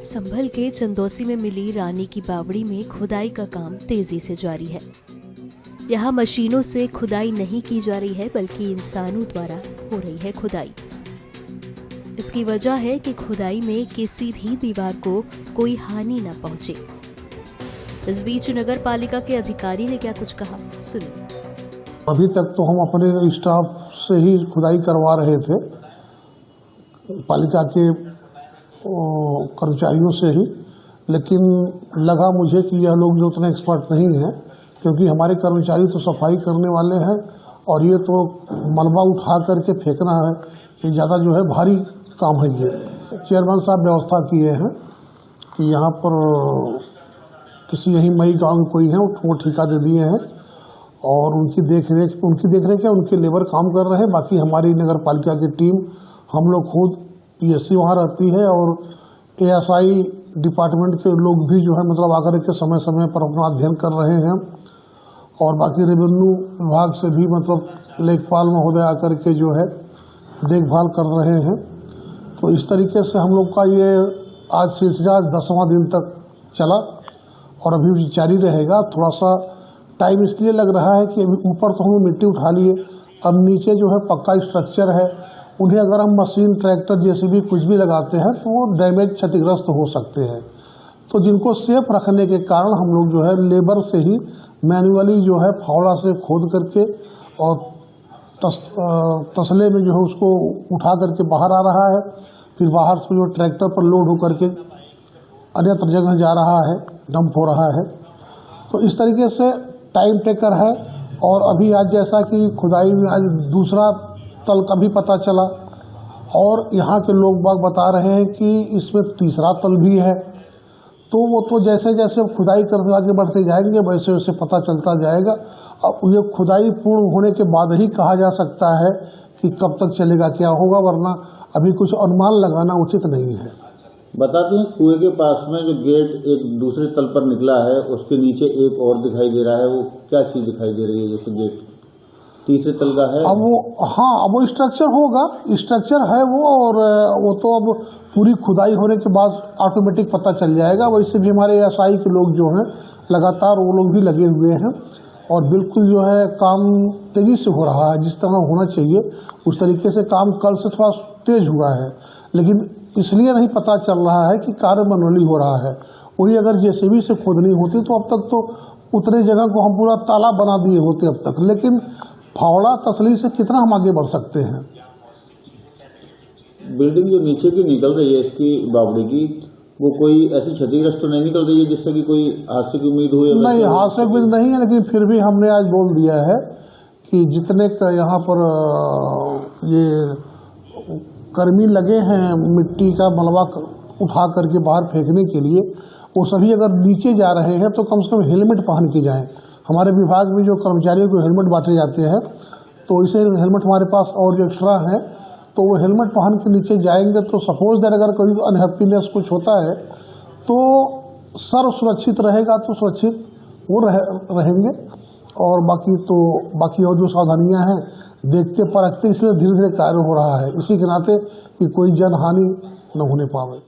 संभल के चंदौसी में मिली रानी की बावड़ी में खुदाई का काम तेजी से जारी है। यहाँ मशीनों से खुदाई नहीं की जा रही है बल्कि इंसानों द्वारा हो रही है खुदाई। इसकी वजह है कि खुदाई में किसी भी दीवार को कोई हानि न पहुंचे। इस बीच नगर पालिका के अधिकारी ने क्या कुछ कहा, सुनिए। अभी तक तो हम अपने स्टाफ से ही खुदाई करवा रहे थे, पालिका के कर्मचारियों से ही, लेकिन लगा मुझे कि यह लोग जो उतने एक्सपर्ट नहीं हैं, क्योंकि हमारे कर्मचारी तो सफाई करने वाले हैं और ये तो मलबा उठा करके फेंकना है, ये ज़्यादा जो है भारी काम है। ये चेयरमैन साहब व्यवस्था किए हैं कि यहाँ पर किसी यही मई गाँव में कोई है, वो ठेका दे दिए हैं और उनकी देख रेख है, उनके लेबर काम कर रहे हैं। बाकी हमारी नगर पालिका की टीम, हम लोग खुद पीएससी वहाँ रहती है और एएसआई डिपार्टमेंट के लोग भी जो है मतलब आकर के समय समय पर अपना अध्ययन कर रहे हैं और बाकी रेवेन्यू विभाग से भी मतलब लेखपाल महोदय आकर के जो है देखभाल कर रहे हैं। तो इस तरीके से हम लोग का ये आज सिलसिला 10वां दिन तक चला और अभी भी जारी रहेगा। थोड़ा सा टाइम इसलिए लग रहा है कि ऊपर तो हम मिट्टी उठा लिए, अब नीचे जो है पक्का स्ट्रक्चर है, उन्हें अगर हम मशीन, ट्रैक्टर जैसे भी कुछ भी लगाते हैं तो वो डैमेज, क्षतिग्रस्त हो सकते हैं। तो जिनको सेफ रखने के कारण हम लोग जो है लेबर से ही मैन्युअली जो है फावड़ा से खोद करके और तसले में जो है उसको उठा करके बाहर आ रहा है, फिर बाहर से जो ट्रैक्टर पर लोड होकर के अन्यत्र जगह जा रहा है, डंप हो रहा है। तो इस तरीके से टाइम टेकर है। और अभी आज जैसा कि खुदाई में आज दूसरा तल का भी पता चला और यहाँ के लोग बाग बता रहे हैं कि इसमें तीसरा तल भी है। तो वो तो जैसे जैसे खुदाई करते आगे बढ़ते जाएंगे वैसे वैसे पता चलता जाएगा। अब ये खुदाई पूर्ण होने के बाद ही कहा जा सकता है कि कब तक चलेगा, क्या होगा, वरना अभी कुछ अनुमान लगाना उचित नहीं है। बताते हैं कुएं के पास में जो गेट एक दूसरे तल पर निकला है, उसके नीचे एक और दिखाई दे रहा है, वो क्या चीज़ दिखाई दे रही है? जैसे गेट तीसरे तल का है। अब वो, हाँ, अब वो स्ट्रक्चर होगा, स्ट्रक्चर है वो, और वो तो अब पूरी खुदाई होने के बाद ऑटोमेटिक पता चल जाएगा। वैसे भी हमारे एएसआई के लोग जो हैं लगातार वो लोग भी लगे हुए हैं और बिल्कुल जो है काम तेज़ी से हो रहा है, जिस तरह होना चाहिए उस तरीके से काम कल से थोड़ा तेज हुआ है, लेकिन इसलिए नहीं पता चल रहा है कि कार्य मैनुअली हो रहा है। वही अगर जेसीबी से खोदनी होती तो अब तक तो उतने जगह को हम पूरा तालाब बना दिए होते अब तक, लेकिन फावड़ा तसली से कितना हम आगे बढ़ सकते हैं। बिल्डिंग जो नीचे की निकल रही है इसकी बावड़ी की, वो कोई ऐसी क्षतिग्रस्त तो नहीं निकल रही है जिससे कि कोई हादसे की उम्मीद हो? नहीं, हादसे की उम्मीद नहीं है, लेकिन फिर भी हमने आज बोल दिया है कि जितने यहाँ पर ये कर्मी लगे हैं मिट्टी का मलबा उठा करके बाहर फेंकने के लिए, वो सभी अगर नीचे जा रहे हैं तो कम से कम हेलमेट पहन के जाएं। हमारे विभाग में जो कर्मचारियों को हेलमेट बांटे जाते हैं तो इसे हेलमेट हमारे पास और जो एक्स्ट्रा है तो वो हेलमेट पहन के नीचे जाएंगे तो सपोज दैट अगर कोई अनहैप्पीनेस कुछ होता है तो सर सुरक्षित रहेगा, तो सुरक्षित वो रहेंगे। और बाकी और जो सावधानियां हैं देखते परखते इसलिए धीरे धीरे कार्य हो रहा है, इसी के नाते कि कोई जनहानि न होने पावे।